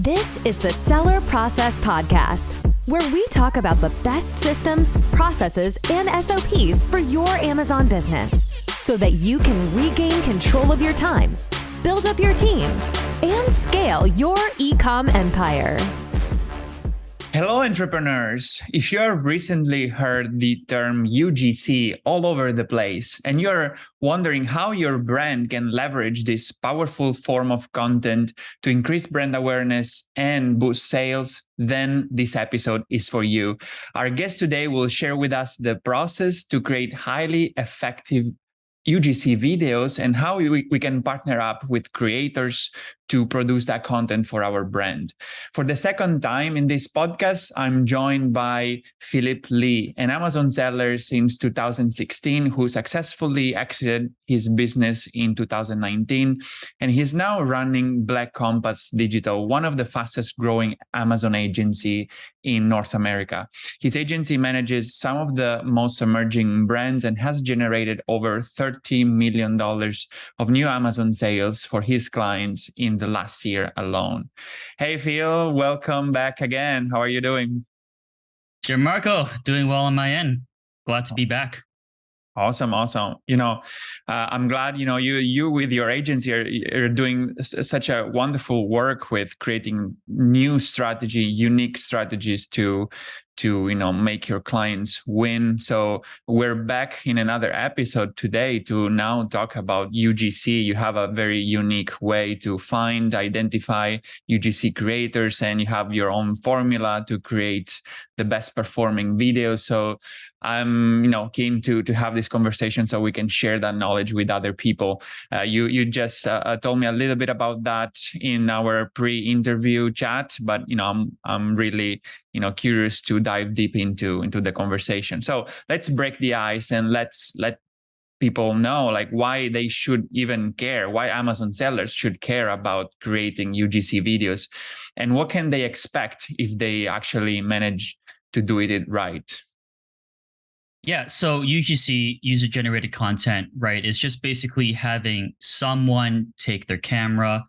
This is the Seller Process Podcast, where we talk about the best systems, processes, and SOPs for your Amazon business so that you can regain control of your time, build up your team, and scale your e-com empire. Hello, entrepreneurs. If you have recently heard the term UGC all over the place and you're wondering how your brand can leverage this powerful form of content to increase brand awareness and boost sales, then this episode is for you. Our guest today will share with us the process to create highly effective UGC videos and how we can partner up with creators to produce that content for our brand. For the second time in this podcast, I'm joined by Philip Lee, an Amazon seller since 2016 who successfully exited his business in 2019. And he's now running Black Compass Digital, one of the fastest growing Amazon agency in North America. His agency manages some of the most emerging brands and has generated over $30 million of new Amazon sales for his clients in the last year alone. Hey, Phil, welcome back again. How are you doing? Gianmarco, doing well on my end. Glad to be back. Awesome. I'm glad, you with your agency are doing such a wonderful work with creating new strategy, unique strategies to make your clients win. So we're back in another episode today to now talk about UGC. You have a very unique way to identify UGC creators, and you have your own formula to create the best performing videos. So I'm, keen to have this conversation so we can share that knowledge with other people. You just told me a little bit about that in our pre-interview chat, but I'm really curious to dive deep into the conversation. So let's break the ice and let's let people know why they should even care, why Amazon sellers should care about creating UGC videos, and what can they expect if they actually manage to do it right. Yeah, so UGC, user-generated content, right, is just basically having someone take their camera,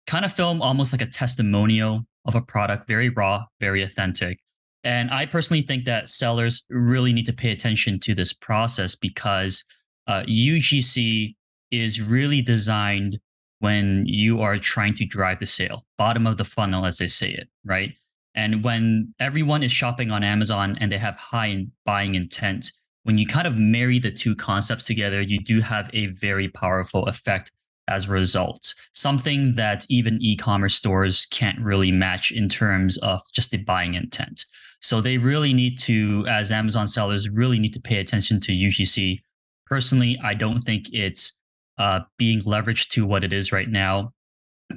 kind of film almost like a testimonial of a product, very raw, very authentic. And I personally think that sellers really need to pay attention to this process because UGC is really designed when you are trying to drive the sale, bottom of the funnel, as they say it, right? And when everyone is shopping on Amazon and they have high buying intent, when you kind of marry the two concepts together, you do have a very powerful effect as a result, something that even e-commerce stores can't really match in terms of just the buying intent. So they really need to, as Amazon sellers, really need to pay attention to UGC. Personally, I don't think it's being leveraged to what it is right now.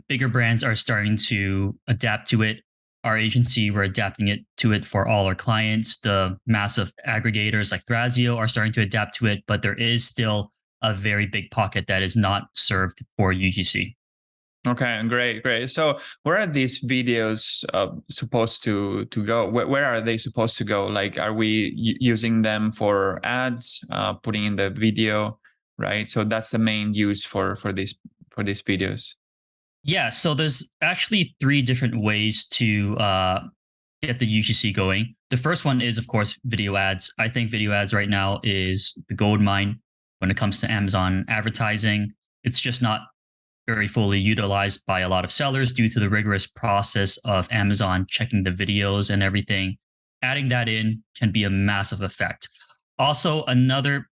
Bigger brands are starting to adapt to it. Our agency, we're adapting to it for all our clients. The massive aggregators like Thrasio are starting to adapt to it, but there is still a very big pocket that is not served for UGC. Okay, great. So where are these videos supposed to go? Where are they supposed to go? Are we using them for ads, putting in the video, right? So that's the main use for these videos. Yeah, so there's actually 3 different ways to get the UGC going. The first one is, of course, video ads. I think video ads right now is the gold mine when it comes to Amazon advertising. It's just not very fully utilized by a lot of sellers due to the rigorous process of Amazon checking the videos and everything. Adding that in can be a massive effect. Also, another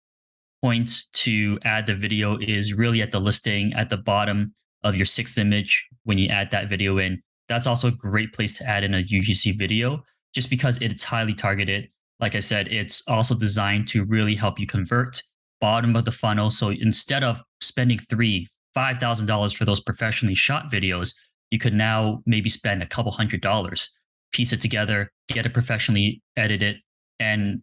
point to add the video is really at the listing at the bottom of your 6th image when you add that video in. That's also a great place to add in a UGC video just because it's highly targeted. Like I said, it's also designed to really help you convert bottom of the funnel. So instead of spending $5,000 for those professionally shot videos, you could now maybe spend a couple $100, piece it together, get it professionally edited, and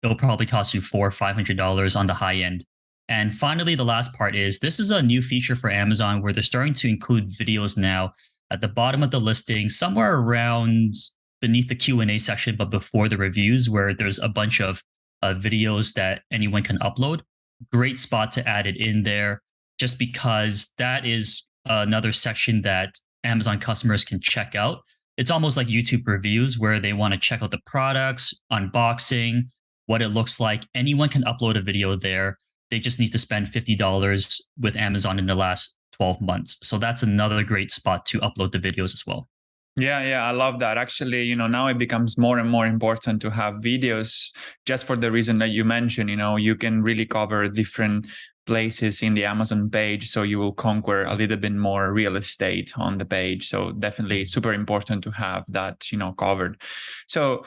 it'll probably cost you $400 or $500 on the high end. And finally, the last part is this is a new feature for Amazon where they're starting to include videos now at the bottom of the listing, somewhere around beneath the Q&A section, but before the reviews, where there's a bunch of videos that anyone can upload. Great spot to add it in there, just because that is another section that Amazon customers can check out. it's almost like YouTube reviews where they want to check out the products, unboxing, what it looks like. Anyone can upload a video there. They just need to spend $50 with Amazon in the last 12 months. So that's another great spot to upload the videos as well. Yeah, I love that. Actually, now it becomes more and more important to have videos just for the reason that you mentioned. You can really cover different places in the Amazon page, so you will conquer a little bit more real estate on the page. So definitely super important to have that, covered. So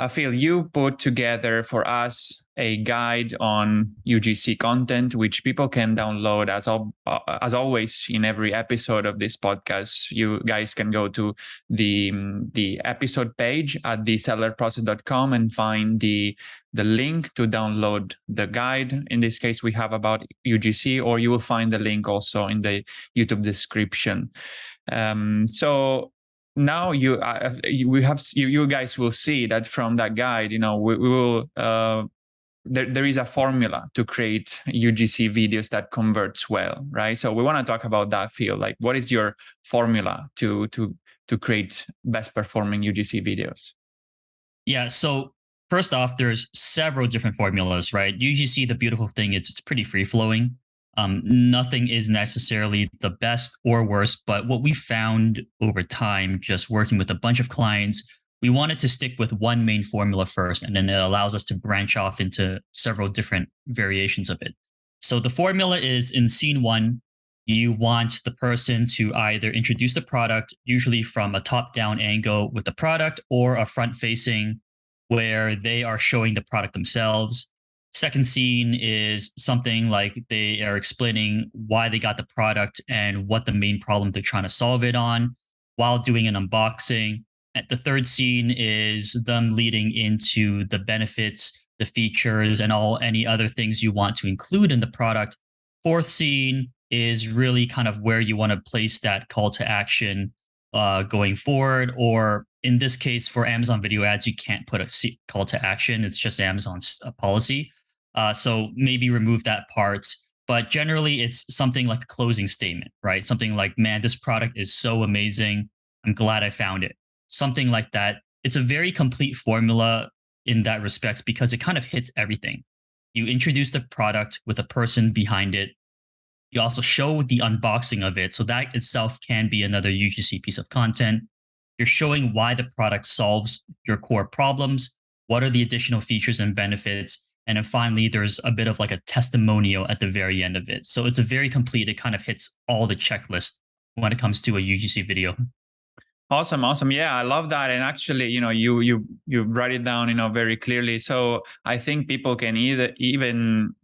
Phil, you put together for us a guide on UGC content, which people can download as always in every episode of this podcast. You guys can go to the episode page at thesellerprocess.com and find the link to download the guide. In this case, we have about UGC, or you will find the link also in the YouTube description. So now you guys will see that from that guide, we will there is a formula to create UGC videos that converts well, right? So we want to talk about that, Phil. Like, what is your formula to create best performing UGC videos? Yeah. So first off, there's several different formulas, right? UGC, the beautiful thing is it's pretty free flowing. Nothing is necessarily the best or worst, but what we found over time, just working with a bunch of clients, we wanted to stick with one main formula first, and then it allows us to branch off into several different variations of it. So the formula is, in scene one, you want the person to either introduce the product, usually from a top-down angle with the product, or a front-facing where they are showing the product themselves. Second scene is something like they are explaining why they got the product and what the main problem they're trying to solve it on while doing an unboxing. And the third scene is them leading into the benefits, the features, and any other things you want to include in the product. Fourth scene is really kind of where you want to place that call to action going forward. Or in this case, for Amazon video ads, you can't put a call to action. It's just Amazon's policy. So maybe remove that part. But generally, it's something like a closing statement, right? Something like, man, this product is so amazing. I'm glad I found it. Something like that. It's a very complete formula in that respect because it kind of hits everything. You introduce the product with a person behind it. You also show the unboxing of it. So that itself can be another UGC piece of content. You're showing why the product solves your core problems. What are the additional features and benefits? And then finally, there's a bit of like a testimonial at the very end of it. So it's a very complete, it kind of hits all the checklist when it comes to a UGC video. Awesome. Yeah, I love that. And actually, you write it down, very clearly. So I think people can even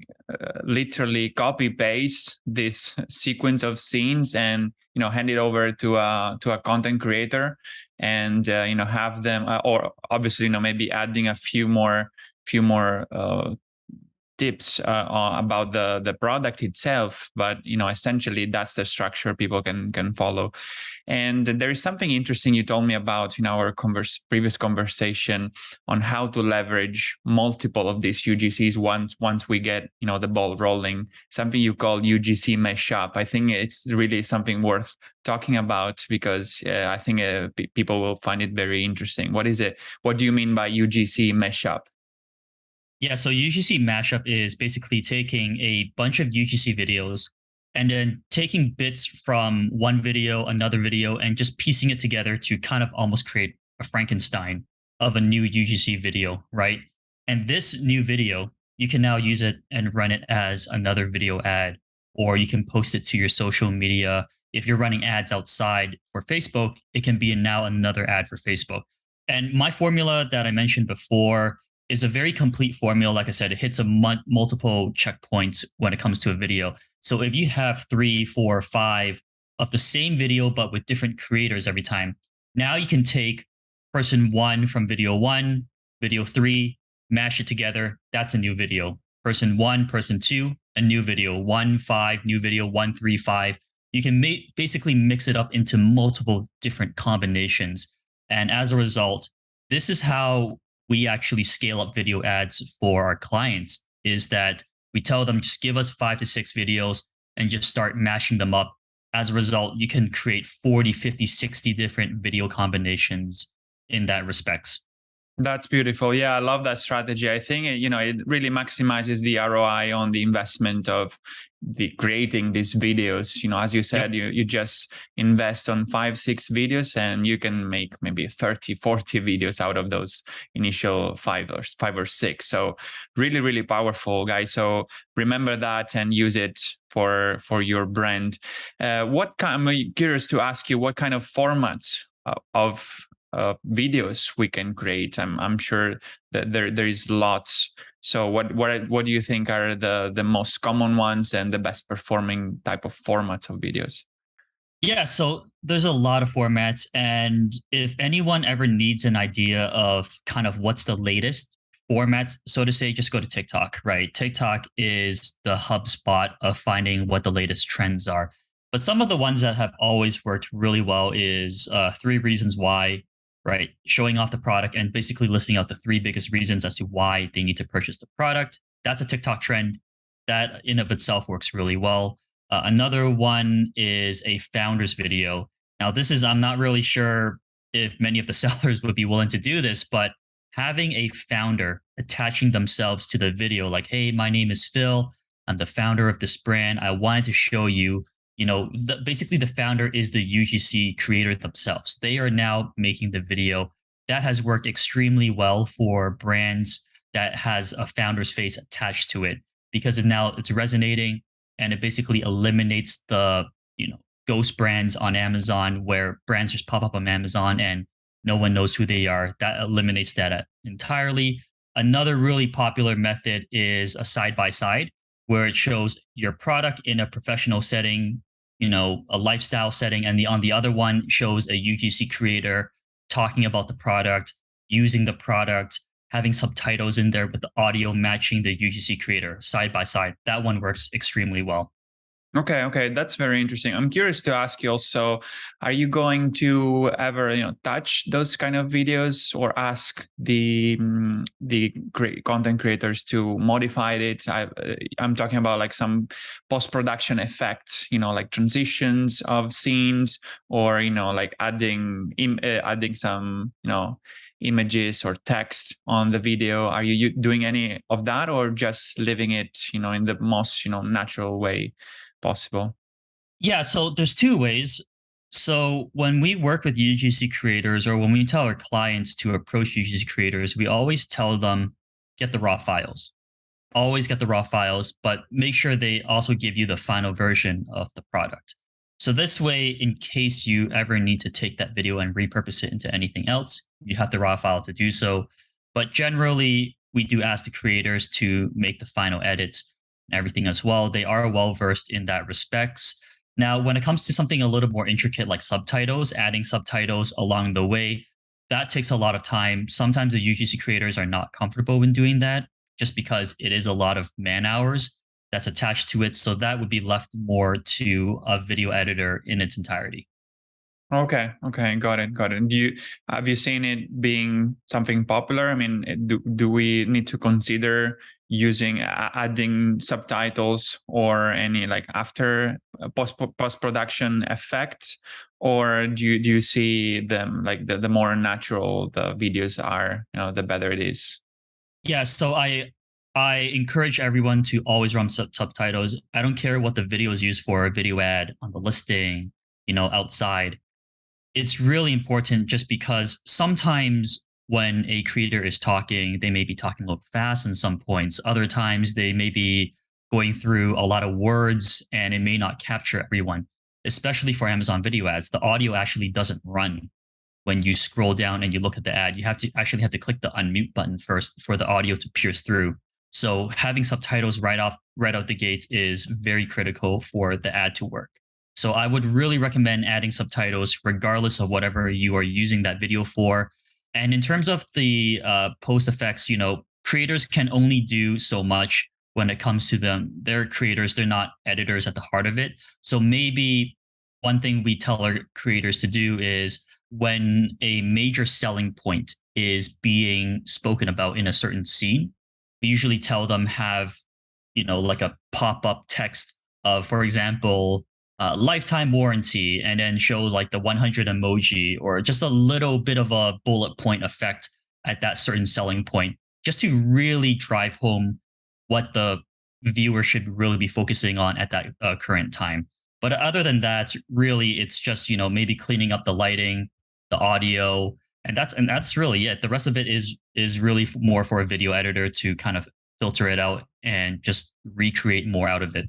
literally copy paste this sequence of scenes and hand it over to a content creator, and have them, or obviously maybe adding a few more tips about the product itself, but essentially that's the structure people can follow. And there is something interesting you told me about in our previous conversation on how to leverage multiple of these UGCs once we get the ball rolling. Something you call UGC mesh up. I think it's really something worth talking about because I think people will find it very interesting. What is it? What do you mean by UGC mesh up? Yeah, so UGC mashup is basically taking a bunch of UGC videos and then taking bits from one video, another video, and just piecing it together to kind of almost create a Frankenstein of a new UGC video, right? And this new video, you can now use it and run it as another video ad, or you can post it to your social media. If you're running ads outside for Facebook, it can be now another ad for Facebook. And my formula that I mentioned before is a very complete formula. Like I said, it hits multiple checkpoints when it comes to a video. So if you have 3, 4, 5 of the same video, but with different creators every time, now you can take person 1 from video 1, video 3, mash it together. That's a new video. Person 1, person 2, a new video. 1, 5, new video. 1, 3, 5. You can basically mix it up into multiple different combinations. And as a result, this is how we actually scale up video ads for our clients, is that we tell them, just give us 5 to 6 videos and just start mashing them up As a result, you can create 40, 50, 60 different video combinations in that respects. That's beautiful. Yeah, I love that strategy. I think it really maximizes the ROI on the investment of the creating these videos. As you said, Yep. you just invest on 5, 6 videos, and you can make maybe 30, 40 videos out of those initial five or six. So really, really powerful, guys. So remember that and use it for your brand. I'm curious to ask you, what kind of formats of videos we can create? I'm sure that there is lots. So what do you think are the most common ones and the best performing type of formats of videos? Yeah, so there's a lot of formats. And if anyone ever needs an idea of kind of what's the latest formats, so to say, just go to TikTok, right? TikTok is the hub spot of finding what the latest trends are. But some of the ones that have always worked really well is 3 reasons why, right? Showing off the product and basically listing out the 3 biggest reasons as to why they need to purchase the product. That's a TikTok trend that in of itself works really well. Another one is a founder's video. Now, I'm not really sure if many of the sellers would be willing to do this, but having a founder attaching themselves to the video, like, hey, my name is Phil. I'm the founder of this brand. I wanted to show you, basically the founder is the UGC creator themselves. They are now making the video. That has worked extremely well for brands that has a founder's face attached to it because now it's resonating, and it basically eliminates the ghost brands on Amazon where brands just pop up on Amazon and no one knows who they are. That eliminates that entirely. Another really popular method is a side by side where it shows your product in a professional setting, a lifestyle setting, and on the other one shows a UGC creator talking about the product, using the product, having subtitles in there with the audio matching the UGC creator side by side. That one works extremely well. Okay, that's very interesting. I'm curious to ask you also, are you going to ever, touch those kind of videos or ask the content creators to modify it? I'm talking about like some post-production effects, like transitions of scenes, or like adding some, images or text on the video. Are you doing any of that, or just leaving it, in the most, natural way possible? Yeah, so there's 2 ways. So when we work with UGC creators or when we tell our clients to approach UGC creators, we always tell them get the raw files. Always get the raw files, but make sure they also give you the final version of the product. So this way, in case you ever need to take that video and repurpose it into anything else, you have the raw file to do so. But generally, we do ask the creators to make the final edits and everything as well. They are well versed in that respects. Now, when it comes to something a little more intricate like subtitles, adding subtitles along the way, that takes a lot of time. Sometimes the UGC creators are not comfortable in doing that just because it is a lot of man hours that's attached to it. So that would be left more to a video editor in its entirety. Okay, got it. Have you seen it being something popular? I mean, do we need to consider adding subtitles or any like after post production effects, or do you see them like the more natural the videos are, the better it is? Yeah, so I encourage everyone to always run subtitles. I don't care what the video is used for, a video ad on the listing, outside. It's really important just because sometimes when a creator is talking, they may be talking a little fast in some points. Other times they may be going through a lot of words and it may not capture everyone, especially for Amazon video ads. The audio actually doesn't run when you scroll down and you look at the ad. You have to click the unmute button first for the audio to pierce through. So having subtitles right out the gates is very critical for the ad to work. So I would really recommend adding subtitles regardless of whatever you are using that video for. And in terms of the post effects, creators can only do so much when it comes to them. They're creators, they're not editors at the heart of it. So maybe one thing we tell our creators to do is when a major selling point is being spoken about in a certain scene, we usually tell them have, like a pop-up text of, for example, lifetime warranty, and then show like the 100 emoji or just a little bit of a bullet point effect at that certain selling point, just to really drive home what the viewer should really be focusing on at that current time. But other than that, really, it's just maybe cleaning up the lighting, the audio, and that's really it. The rest of it is really more for a video editor to kind of filter it out and just recreate more out of it.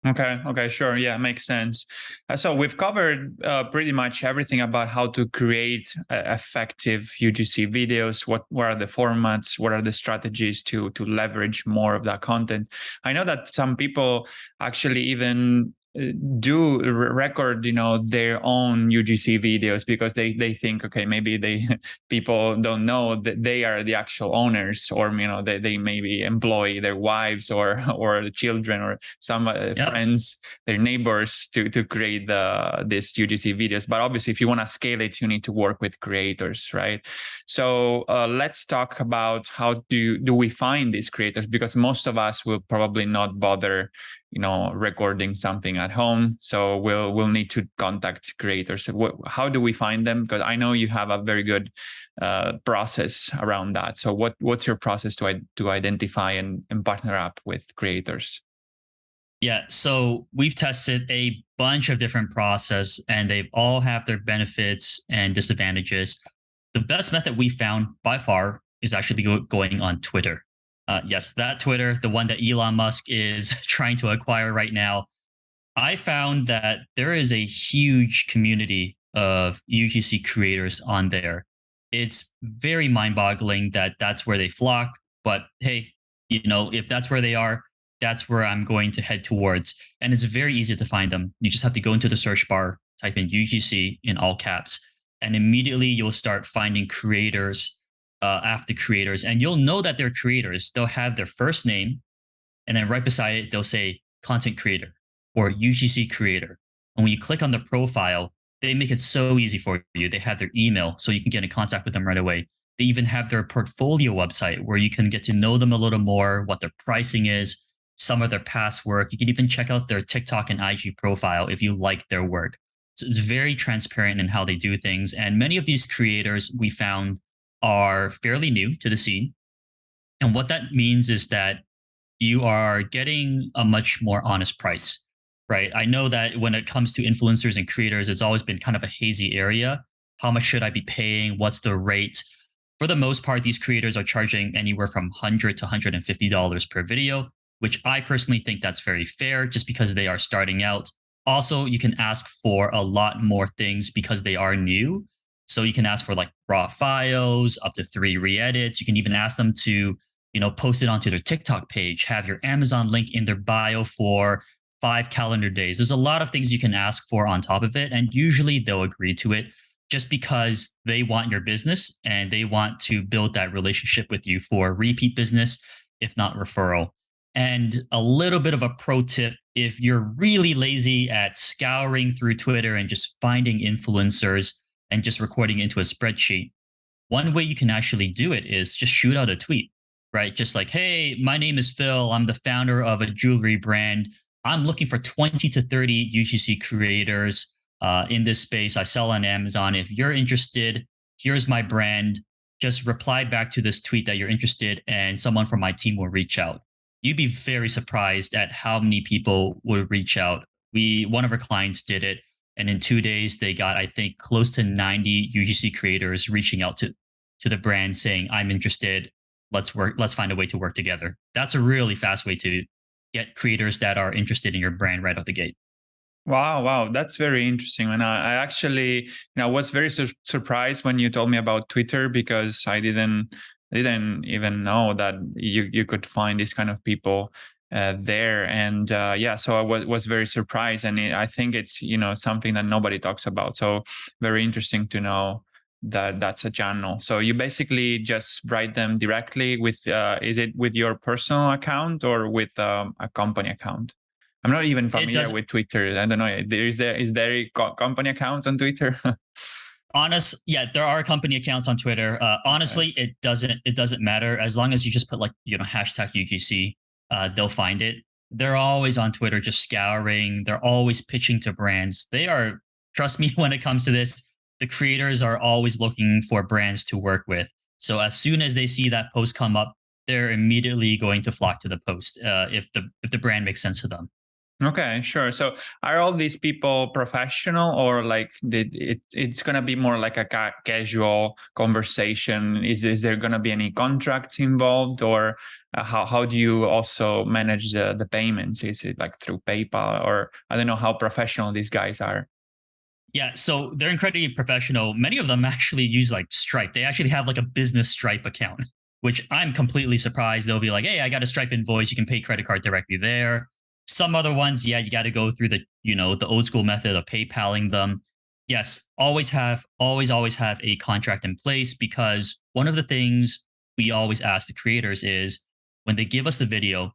Okay, sure. Yeah, makes sense. So we've covered pretty much everything about how to create effective UGC videos. What are the formats? What are the strategies to leverage more of that content? I know that some people actually even do record, their own UGC videos because they think, okay, maybe they people don't know that they are the actual owners, or they maybe employ their wives or children or some Yep. friends, their neighbors to create these UGC videos. But obviously, if you want to scale it, you need to work with creators, right? So let's talk about how do we find these creators, because most of us will probably not bother recording something at home, so we'll need to contact creators. How do we find them? Because I know you have a very good process around that. So what's your process to identify and partner up with creators? Yeah, so we've tested a bunch of different process, and they all have their benefits and disadvantages. The best method we found by far is actually going on Twitter. Yes, that Twitter, the one that Elon Musk is trying to acquire right now. I found that there is a huge community of UGC creators on there. It's very mind-boggling that that's where they flock. But hey, if that's where they are, that's where I'm going to head towards. And it's very easy to find them. You just have to go into the search bar, type in UGC in all caps, and immediately you'll start finding creators after creators. And you'll know that they're creators. They'll have their first name, and then right beside it, they'll say content creator or UGC creator. And when you click on the profile, they make it so easy for you. They have their email, so you can get in contact with them right away. They even have their portfolio website where you can get to know them a little more, what their pricing is, some of their past work. You can even check out their TikTok and IG profile if you like their work. So it's very transparent in how they do things. And many of these creators we found are fairly new to the scene. And what that means is that you are getting a much more honest price, right? I know that when it comes to influencers and creators, it's always been kind of a hazy area. How much should I be paying? What's the rate? For the most part, these creators are charging anywhere from $100 to $150 per video, which I personally think that's very fair just because they are starting out. Also, you can ask for a lot more things because they are new. So you can ask for like raw files, up to 3 re-edits. You can even ask them to, post it onto their TikTok page, have your Amazon link in their bio for 5 calendar days. There's a lot of things you can ask for on top of it. And usually they'll agree to it just because they want your business and they want to build that relationship with you for repeat business, if not referral. And a little bit of a pro tip: if you're really lazy at scouring through Twitter and just finding influencers and just recording into a spreadsheet, one way you can actually do it is just shoot out a tweet, right? Just like, hey, my name is Phil. I'm the founder of a jewelry brand. I'm looking for 20 to 30 UGC creators in this space. I sell on Amazon. If you're interested, here's my brand. Just reply back to this tweet that you're interested, and someone from my team will reach out. You'd be very surprised at how many people would reach out. One of our clients did it, and in 2 days they got, I think, close to 90 UGC creators reaching out to the brand saying, I'm interested. Let's find a way to work together. That's a really fast way to get creators that are interested in your brand right out the gate. Wow, that's very interesting. And I actually, was very surprised when you told me about Twitter, because I didn't even know that you could find these kind of people there. And yeah, so I was very surprised, and I think it's something that nobody talks about. So very interesting to know that that's a channel. So you basically just write them directly with is it with your personal account or with a company account? I'm not even familiar with Twitter. I don't know. Is there company accounts on Twitter? Yeah, there are company accounts on Twitter. Honestly, it doesn't matter as long as you just put like hashtag UGC. They'll find it. They're always on Twitter just scouring. They're always pitching to brands. They are, trust me, when it comes to this, the creators are always looking for brands to work with. So as soon as they see that post come up, they're immediately going to flock to the post if the brand makes sense to them. Okay, sure. So are all these people professional, or like it's gonna be more like a casual conversation? Is there gonna be any contracts involved, or how do you also manage the payments? Is it like through PayPal, or I don't know how professional these guys are? Yeah, so they're incredibly professional. Many of them actually use like Stripe. They actually have like a business Stripe account, which I'm completely surprised. They'll be like, "Hey, I got a Stripe invoice. You can pay credit card directly there." Some other ones, yeah, you got to go through the old school method of PayPaling them. Yes, always have a contract in place, because one of the things we always ask the creators is when they give us the video,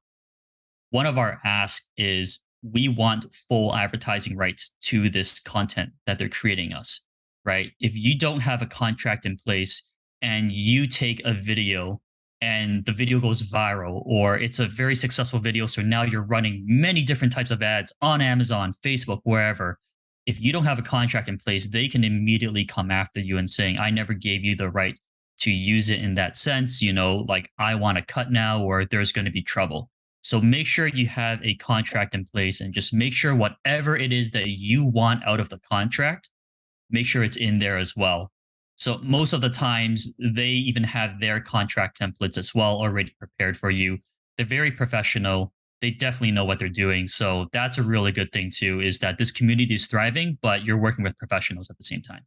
one of our asks is we want full advertising rights to this content that they're creating us, right? If you don't have a contract in place and you take a video and the video goes viral, or it's a very successful video, so now you're running many different types of ads on Amazon, Facebook, wherever. If you don't have a contract in place, they can immediately come after you and saying, I never gave you the right to use it in that sense, like I want to cut now, or there's going to be trouble. So make sure you have a contract in place, and just make sure whatever it is that you want out of the contract, make sure it's in there as well. So most of the times they even have their contract templates as well already prepared for you. They're very professional. They definitely know what they're doing. So that's a really good thing too, is that this community is thriving, but you're working with professionals at the same time.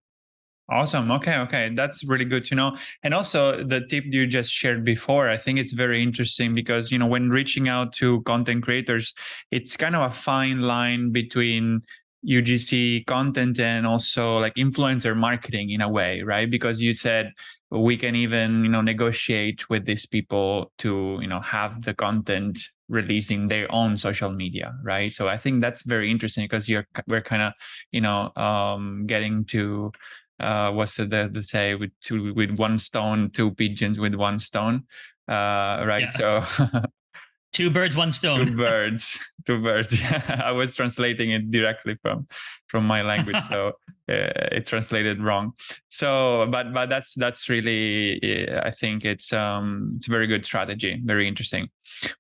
Awesome. Okay. Okay. That's really good to know. And also the tip you just shared before, I think it's very interesting because, when reaching out to content creators, it's kind of a fine line between UGC content and also like influencer marketing in a way, right? Because you said we can even, negotiate with these people to, have the content releasing their own social media, right? So I think that's very interesting because we're kind of, getting to what's the say, with one stone, two pigeons with one stone, right? Yeah. So Two birds, one stone. two birds. Yeah, I was translating it directly from my language, so it translated wrong. So but that's really, I think it's a very good strategy, very interesting.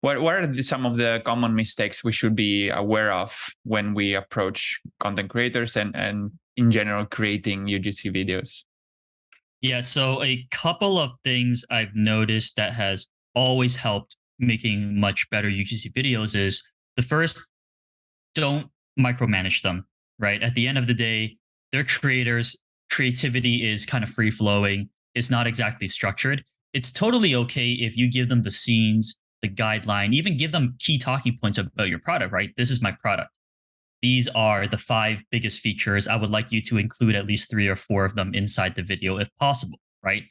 What are some of the common mistakes we should be aware of when we approach content creators and in general creating UGC videos? Yeah, so a couple of things I've noticed that has always helped making much better UGC videos is the first, don't micromanage them, right? At the end of the day, they're creators. Creativity is kind of free flowing. It's not exactly structured. It's totally okay if you give them the scenes, the guideline, even give them key talking points about your product, right? This is my product. These are the 5 biggest features. I would like you to include at least 3 or 4 of them inside the video if possible, right?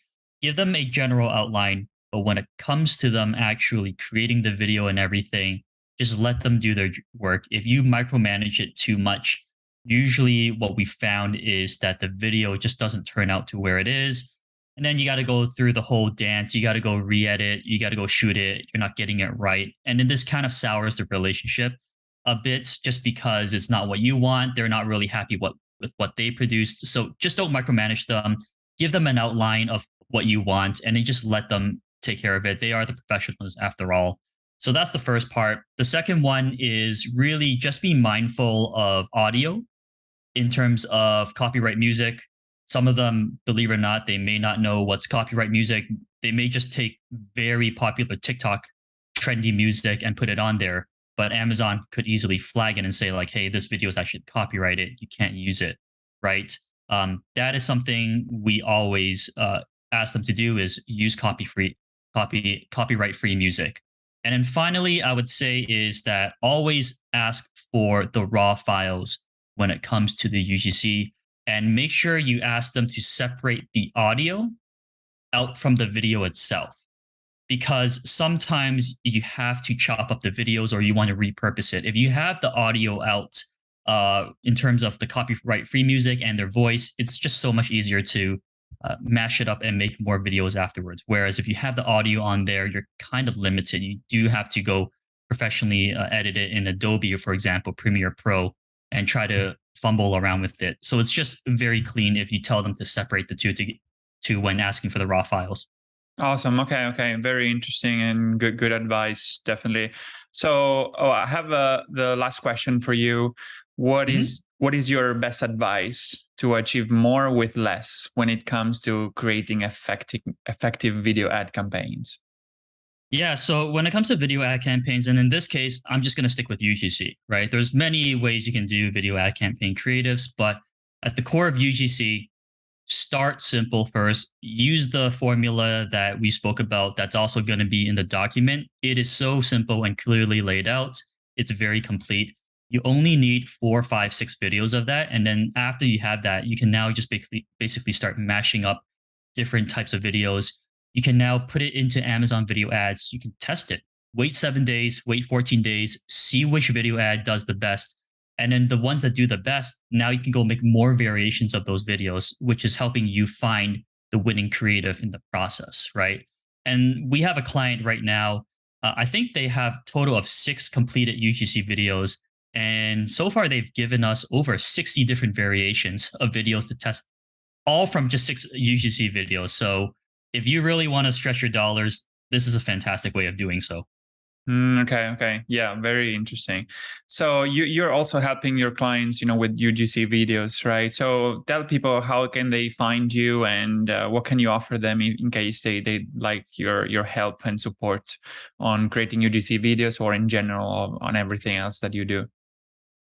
Give them a general outline, but when it comes to them actually creating the video and everything, just let them do their work. If you micromanage it too much, usually what we found is that the video just doesn't turn out to where it is. And then you got to go through the whole dance. You got to go re-edit. You got to go shoot it. You're not getting it right. And then this kind of sours the relationship a bit, just because it's not what you want. They're not really happy with what they produced. So just don't micromanage them. Give them an outline of what you want, and then just let them take care of it. They are the professionals after all. So that's the first part. The second one is really just be mindful of audio in terms of copyright music. Some of them, believe it or not, they may not know what's copyright music. They may just take very popular TikTok trendy music and put it on there. But Amazon could easily flag it and say like, hey, this video is actually copyrighted. You can't use it, right? That is something we always ask them to do, is use copyright free music. And then finally, I would say is that always ask for the raw files when it comes to the UGC, and make sure you ask them to separate the audio out from the video itself, because sometimes you have to chop up the videos or you want to repurpose it. If you have the audio out in terms of the copyright free music and their voice, it's just so much easier to mash it up and make more videos afterwards. Whereas if you have the audio on there, you're kind of limited. You do have to go professionally edit it in Adobe, for example, Premiere Pro, and try to fumble around with it. So it's just very clean if you tell them to separate the two to when asking for the raw files. Awesome. Okay. Okay. Very interesting and good advice. Definitely. So, I have the last question for you. What Mhm. is your best advice to achieve more with less when it comes to creating effective video ad campaigns? Yeah, so when it comes to video ad campaigns, and in this case, I'm just going to stick with UGC, right? There's many ways you can do video ad campaign creatives, but at the core of UGC, start simple first. Use the formula that we spoke about that's also going to be in the document. It is so simple and clearly laid out. It's very complete. You only need 4, 5, 6 videos of that. And then after you have that, you can now just basically start mashing up different types of videos. You can now put it into Amazon Video Ads. You can test it. Wait 7 days, wait 14 days, see which video ad does the best. And then the ones that do the best, now you can go make more variations of those videos, which is helping you find the winning creative in the process, right? And we have a client right now. I think they have total of 6 completed UGC videos. And so far, they've given us over 60 different variations of videos to test, all from just 6 UGC videos. So if you really want to stretch your dollars, this is a fantastic way of doing so. Okay. Okay. Yeah. Very interesting. So you're also helping your clients, with UGC videos, right? So tell people how can they find you and what can you offer them in case they like your help and support on creating UGC videos or in general on everything else that you do.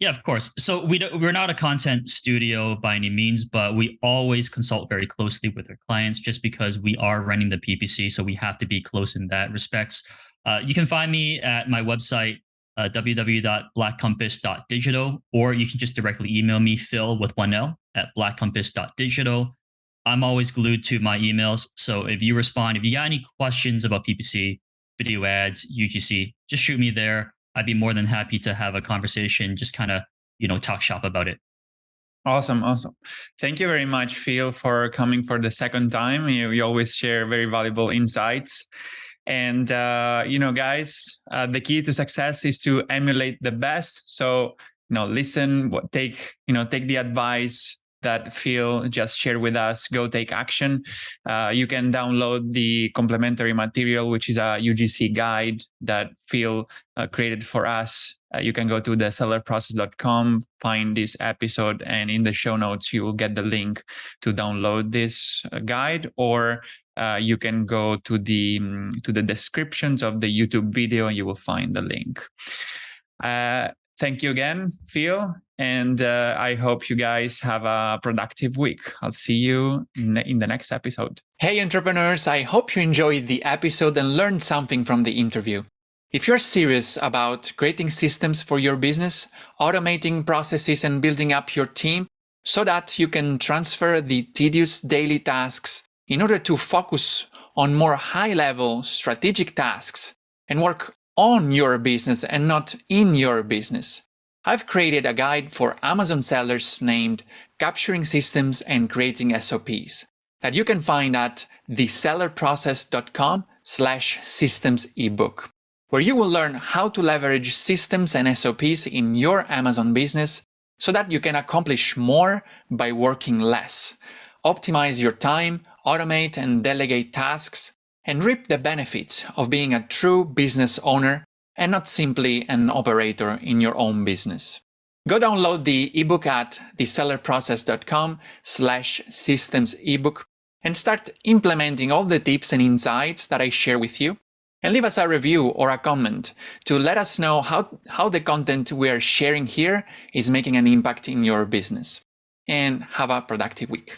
Yeah, of course. So we're not a content studio by any means, but we always consult very closely with our clients just because we are running the PPC. So we have to be close in that respects. You can find me at my website, www.blackcompass.digital, or you can just directly email me, Phil with 1L at blackcompass.digital. I'm always glued to my emails. So if you respond, if you got any questions about PPC, video ads, UGC, just shoot me there. I'd be more than happy to have a conversation, just kind of, talk shop about it. Awesome. Awesome. Thank you very much, Phil, for coming for the second time. You always share very valuable insights. And, guys, the key to success is to emulate the best. So, listen, take the advice that Phil just shared with us. Go take action. You can download the complementary material, which is a UGC guide that Phil created for us. You can go to thesellerprocess.com, find this episode, and in the show notes, you will get the link to download this guide, or you can go to the descriptions of the YouTube video and you will find the link. Thank you again, Phil. And I hope you guys have a productive week. I'll see you in the next episode. Hey, entrepreneurs, I hope you enjoyed the episode and learned something from the interview. If you're serious about creating systems for your business, automating processes and building up your team so that you can transfer the tedious daily tasks in order to focus on more high-level strategic tasks and work on your business and not in your business, I've created a guide for Amazon sellers named Capturing Systems and Creating SOPs that you can find at thesellerprocess.com/systems ebook, where you will learn how to leverage systems and SOPs in your Amazon business so that you can accomplish more by working less, optimize your time, automate and delegate tasks, and reap the benefits of being a true business owner and not simply an operator in your own business. Go download the ebook at thesellerprocess.com/systems ebook and start implementing all the tips and insights that I share with you. And leave us a review or a comment to let us know how the content we are sharing here is making an impact in your business. And have a productive week.